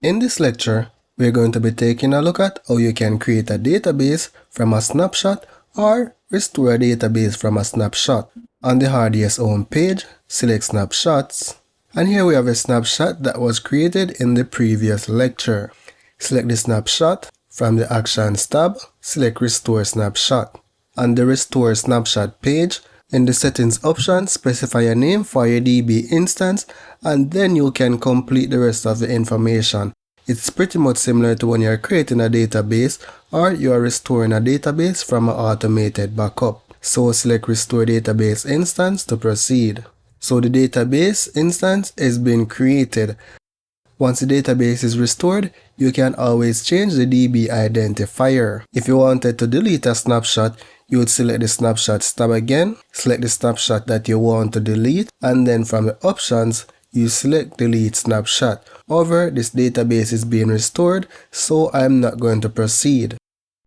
In this lecture, we're going to be taking a look at how you can create a database from a snapshot or restore a database from a snapshot. On the RDS home page, select Snapshots, and here we have a snapshot that was created in the previous lecture. Select the snapshot. From the Actions tab, select Restore Snapshot. On the Restore Snapshot page, in the Settings option, specify a name for your DB instance, and then you can complete the rest of the information. It's pretty much similar to when you're creating a database or you're restoring a database from an automated backup. So select Restore Database Instance to proceed. So the database instance is being created. Once the database is restored, you can always change the DB identifier. If you wanted to delete a snapshot, you would select the Snapshots tab again, select the snapshot that you want to delete, and then from the options, you select Delete Snapshot. However, this database is being restored, so I'm not going to proceed.